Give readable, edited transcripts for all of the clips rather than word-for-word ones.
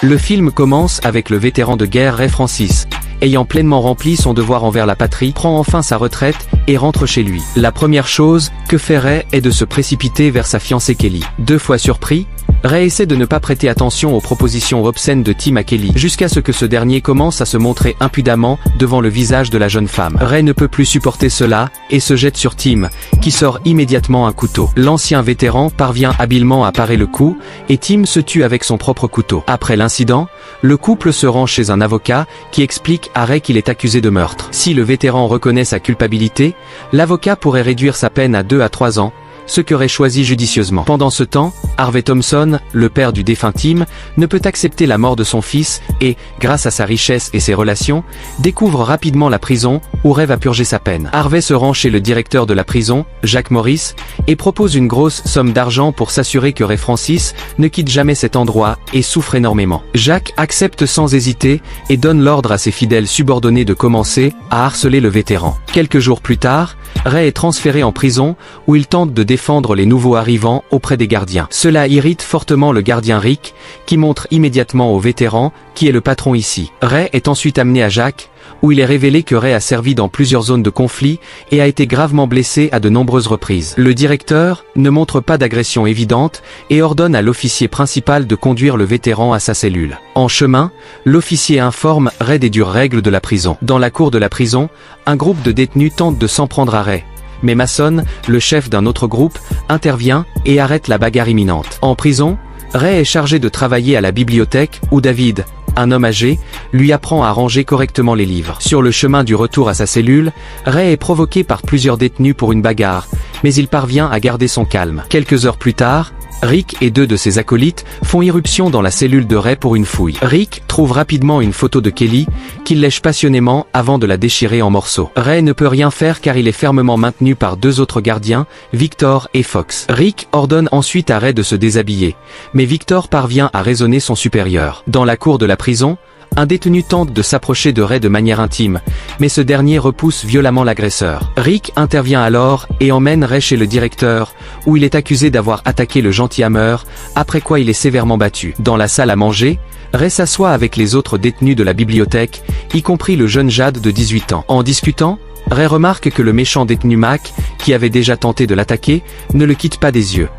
Le film commence avec le vétéran de guerre Ray Francis, ayant pleinement rempli son devoir envers la patrie, prend enfin sa retraite et rentre chez lui. La première chose que fait Ray est de se précipiter vers sa fiancée Kelly. 2 fois surpris, Ray essaie de ne pas prêter attention aux propositions obscènes de Tim à Kelly, jusqu'à ce que ce dernier commence à se montrer impudemment devant le visage de la jeune femme. Ray ne peut plus supporter cela, et se jette sur Tim, qui sort immédiatement un couteau. L'ancien vétéran parvient habilement à parer le coup, et Tim se tue avec son propre couteau. Après l'incident, le couple se rend chez un avocat, qui explique à Ray qu'il est accusé de meurtre. Si le vétéran reconnaît sa culpabilité, l'avocat pourrait réduire sa peine à 2 à 3 ans, ce que Ray choisit judicieusement. Pendant ce temps, Harvey Thompson, le père du défunt Tim, ne peut accepter la mort de son fils et, grâce à sa richesse et ses relations, découvre rapidement la prison où Ray va purger sa peine. Harvey se rend chez le directeur de la prison, Jack Morris, et propose une grosse somme d'argent pour s'assurer que Ray Francis ne quitte jamais cet endroit et souffre énormément. Jack accepte sans hésiter et donne l'ordre à ses fidèles subordonnés de commencer à harceler le vétéran. Quelques jours plus tard, Ray est transféré en prison où il tente de défendre les nouveaux arrivants auprès des gardiens. Cela irrite fortement le gardien Rick, qui montre immédiatement au vétéran qui est le patron ici. Ray est ensuite amené à Jack, où il est révélé que Ray a servi dans plusieurs zones de conflit et a été gravement blessé à de nombreuses reprises. Le directeur ne montre pas d'agression évidente et ordonne à l'officier principal de conduire le vétéran à sa cellule. En chemin, l'officier informe Ray des dures règles de la prison. Dans la cour de la prison, un groupe de détenus tente de s'en prendre à Ray. Mais Mason, le chef d'un autre groupe, intervient et arrête la bagarre imminente. En prison, Ray est chargé de travailler à la bibliothèque où David, un homme âgé, lui apprend à ranger correctement les livres. Sur le chemin du retour à sa cellule, Ray est provoqué par plusieurs détenus pour une bagarre, mais il parvient à garder son calme. Quelques heures plus tard, Rick et 2 de ses acolytes font irruption dans la cellule de Ray pour une fouille. Rick trouve rapidement une photo de Kelly, qu'il lèche passionnément avant de la déchirer en morceaux. Ray ne peut rien faire car il est fermement maintenu par 2 autres gardiens, Victor et Fox. Rick ordonne ensuite à Ray de se déshabiller, mais Victor parvient à raisonner son supérieur. Dans la cour de la prison, un détenu tente de s'approcher de Ray de manière intime, mais ce dernier repousse violemment l'agresseur. Rick intervient alors et emmène Ray chez le directeur, où il est accusé d'avoir attaqué le gentil Hammer, après quoi il est sévèrement battu. Dans la salle à manger, Ray s'assoit avec les autres détenus de la bibliothèque, y compris le jeune Jad de 18 ans. En discutant, Ray remarque que le méchant détenu Mac, qui avait déjà tenté de l'attaquer, ne le quitte pas des yeux.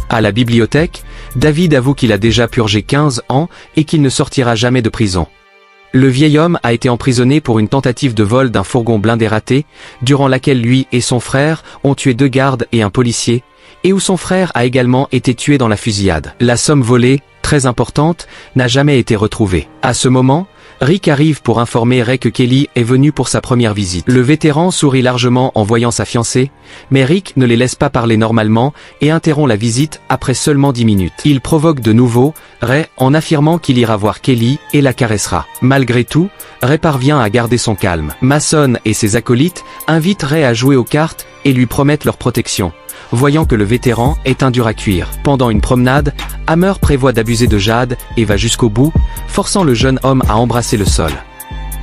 À la bibliothèque, David avoue qu'il a déjà purgé 15 ans et qu'il ne sortira jamais de prison. Le vieil homme a été emprisonné pour une tentative de vol d'un fourgon blindé raté, durant laquelle lui et son frère ont tué 2 gardes et un policier, et où son frère a également été tué dans la fusillade. La somme volée, très importante, n'a jamais été retrouvée. À ce moment, Rick arrive pour informer Ray que Kelly est venue pour sa première visite. Le vétéran sourit largement en voyant sa fiancée, mais Rick ne les laisse pas parler normalement et interrompt la visite après seulement 10 minutes. Il provoque de nouveau Ray en affirmant qu'il ira voir Kelly et la caressera. Malgré tout, Ray parvient à garder son calme. Mason et ses acolytes invitent Ray à jouer aux cartes et lui promettent leur protection, voyant que le vétéran est un dur à cuire. Pendant une promenade, Hammer prévoit d'abuser de Jad et va jusqu'au bout, forçant le jeune homme à embrasser le sol.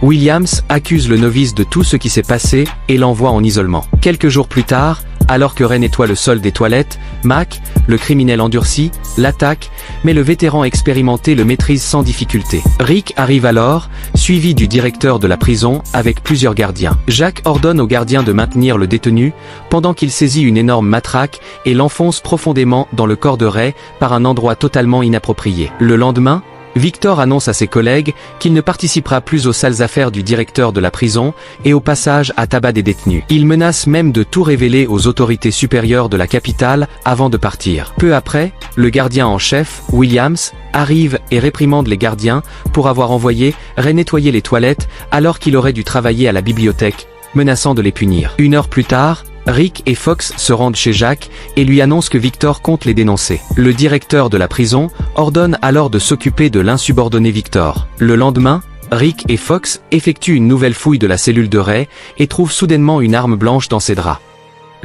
Williams accuse le novice de tout ce qui s'est passé et l'envoie en isolement. Quelques jours plus tard, alors que Ray nettoie le sol des toilettes, Mac, le criminel endurci, l'attaque, mais le vétéran expérimenté le maîtrise sans difficulté. Rick arrive alors, suivi du directeur de la prison, avec plusieurs gardiens. Jack ordonne aux gardiens de maintenir le détenu, pendant qu'il saisit une énorme matraque et l'enfonce profondément dans le corps de Ray par un endroit totalement inapproprié. Le lendemain, Victor annonce à ses collègues qu'il ne participera plus aux sales affaires du directeur de la prison et au passage à tabac des détenus. Il menace même de tout révéler aux autorités supérieures de la capitale avant de partir. Peu après, le gardien en chef, Williams, arrive et réprimande les gardiens pour avoir envoyé Ray nettoyer les toilettes alors qu'il aurait dû travailler à la bibliothèque, menaçant de les punir. 1 heure plus tard, Rick et Fox se rendent chez Jack et lui annoncent que Victor compte les dénoncer. Le directeur de la prison ordonne alors de s'occuper de l'insubordonné Victor. Le lendemain, Rick et Fox effectuent une nouvelle fouille de la cellule de Ray et trouvent soudainement une arme blanche dans ses draps.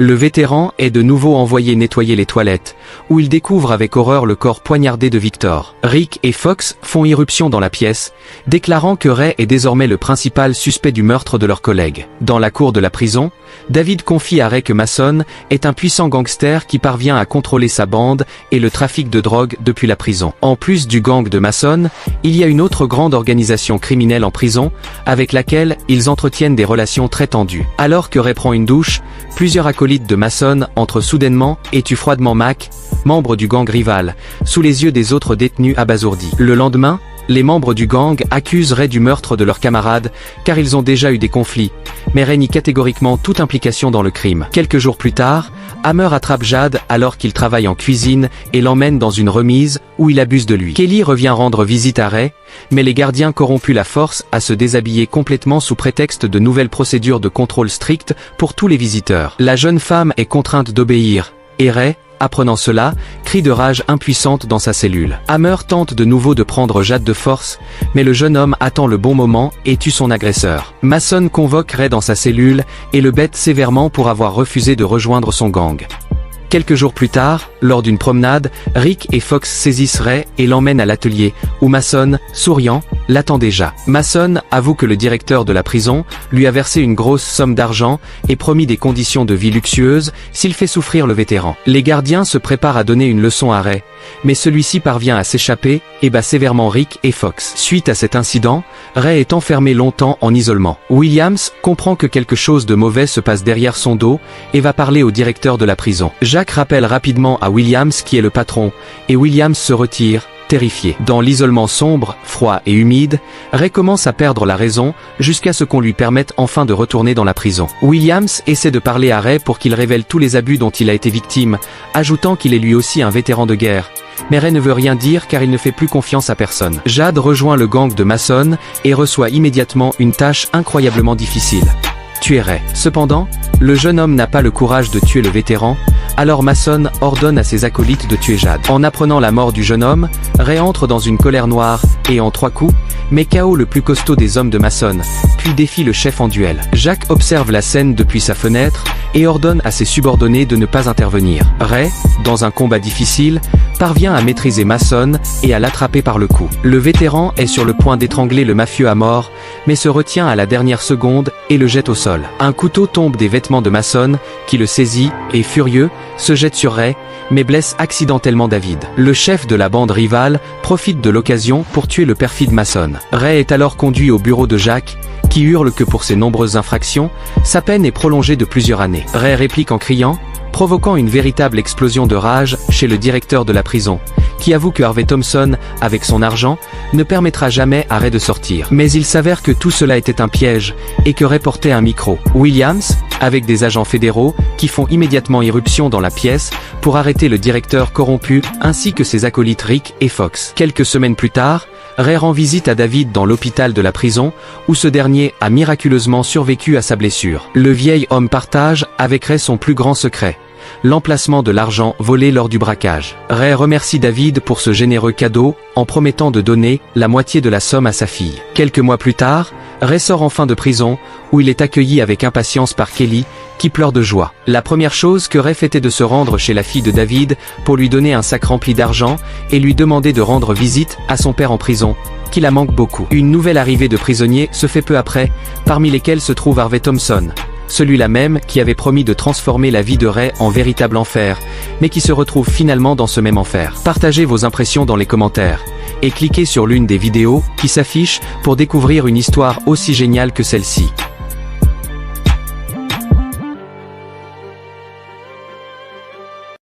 Le vétéran est de nouveau envoyé nettoyer les toilettes, où il découvre avec horreur le corps poignardé de Victor. Rick et Fox font irruption dans la pièce, déclarant que Ray est désormais le principal suspect du meurtre de leur collègue. Dans la cour de la prison, David confie à Ray que Mason est un puissant gangster qui parvient à contrôler sa bande et le trafic de drogue depuis la prison. En plus du gang de Mason, il y a une autre grande organisation criminelle en prison, avec laquelle ils entretiennent des relations très tendues. Alors que Ray prend une douche, plusieurs acolytes de Mason entrent soudainement et tuent froidement Mac, membre du gang rival, sous les yeux des autres détenus abasourdis. Le lendemain, les membres du gang accusent Ray du meurtre de leurs camarades, car ils ont déjà eu des conflits, mais Ray nie catégoriquement toute implication dans le crime. Quelques jours plus tard, Hammer attrape Jade alors qu'il travaille en cuisine et l'emmène dans une remise où il abuse de lui. Kelly revient rendre visite à Ray, mais les gardiens corrompus la forcent à se déshabiller complètement sous prétexte de nouvelles procédures de contrôle strictes pour tous les visiteurs. La jeune femme est contrainte d'obéir, et Ray, apprenant cela, crie de rage impuissante dans sa cellule. Hammer tente de nouveau de prendre Jade de force, mais le jeune homme attend le bon moment et tue son agresseur. Mason convoque Ray dans sa cellule et le bête sévèrement pour avoir refusé de rejoindre son gang. Quelques jours plus tard, lors d'une promenade, Rick et Fox saisissent Ray et l'emmènent à l'atelier, où Mason, souriant, l'attend déjà. Mason avoue que le directeur de la prison lui a versé une grosse somme d'argent et promis des conditions de vie luxueuses s'il fait souffrir le vétéran. Les gardiens se préparent à donner une leçon à Ray, mais celui-ci parvient à s'échapper et bat sévèrement Rick et Fox. Suite à cet incident, Ray est enfermé longtemps en isolement. Williams comprend que quelque chose de mauvais se passe derrière son dos et va parler au directeur de la prison. Jack rappelle rapidement à Williams qui est le patron, et Williams se retire, terrifié. Dans l'isolement sombre, froid et humide, Ray commence à perdre la raison, jusqu'à ce qu'on lui permette enfin de retourner dans la prison. Williams essaie de parler à Ray pour qu'il révèle tous les abus dont il a été victime, ajoutant qu'il est lui aussi un vétéran de guerre. Mais Ray ne veut rien dire car il ne fait plus confiance à personne. Jade rejoint le gang de Mason, et reçoit immédiatement une tâche incroyablement difficile. Tuer Ray. Cependant, le jeune homme n'a pas le courage de tuer le vétéran, alors Mason ordonne à ses acolytes de tuer Jade. En apprenant la mort du jeune homme, Ray entre dans une colère noire, et en 3 coups, met KO le plus costaud des hommes de Mason, puis défie le chef en duel. Jack observe la scène depuis sa fenêtre, et ordonne à ses subordonnés de ne pas intervenir. Ray, dans un combat difficile, parvient à maîtriser Mason et à l'attraper par le cou. Le vétéran est sur le point d'étrangler le mafieux à mort, mais se retient à la dernière seconde et le jette au sol. Un couteau tombe des vêtements de Mason, qui le saisit, et furieux, se jette sur Ray, mais blesse accidentellement David. Le chef de la bande rivale profite de l'occasion pour tuer le perfide Mason. Ray est alors conduit au bureau de Jack, qui hurle que pour ses nombreuses infractions, sa peine est prolongée de plusieurs années. Ray réplique en criant, provoquant une véritable explosion de rage chez le directeur de la prison, qui avoue que Harvey Thompson, avec son argent, ne permettra jamais à Ray de sortir. Mais il s'avère que tout cela était un piège, et que Ray portait un micro. Williams, avec des agents fédéraux, qui font immédiatement irruption dans la pièce, pour arrêter le directeur corrompu, ainsi que ses acolytes Rick et Fox. Quelques semaines plus tard, Ray rend visite à David dans l'hôpital de la prison, où ce dernier a miraculeusement survécu à sa blessure. Le vieil homme partage avec Ray son plus grand secret, l'emplacement de l'argent volé lors du braquage. Ray remercie David pour ce généreux cadeau, en promettant de donner la moitié de la somme à sa fille. Quelques mois plus tard, Ray sort enfin de prison, où il est accueilli avec impatience par Kelly, qui pleure de joie. La première chose que Ray fait est de se rendre chez la fille de David, pour lui donner un sac rempli d'argent, et lui demander de rendre visite à son père en prison, qui la manque beaucoup. Une nouvelle arrivée de prisonniers se fait peu après, parmi lesquels se trouve Harvey Thompson, celui-là même qui avait promis de transformer la vie de Ray en véritable enfer, mais qui se retrouve finalement dans ce même enfer. Partagez vos impressions dans les commentaires, et cliquez sur l'une des vidéos qui s'affichent pour découvrir une histoire aussi géniale que celle-ci.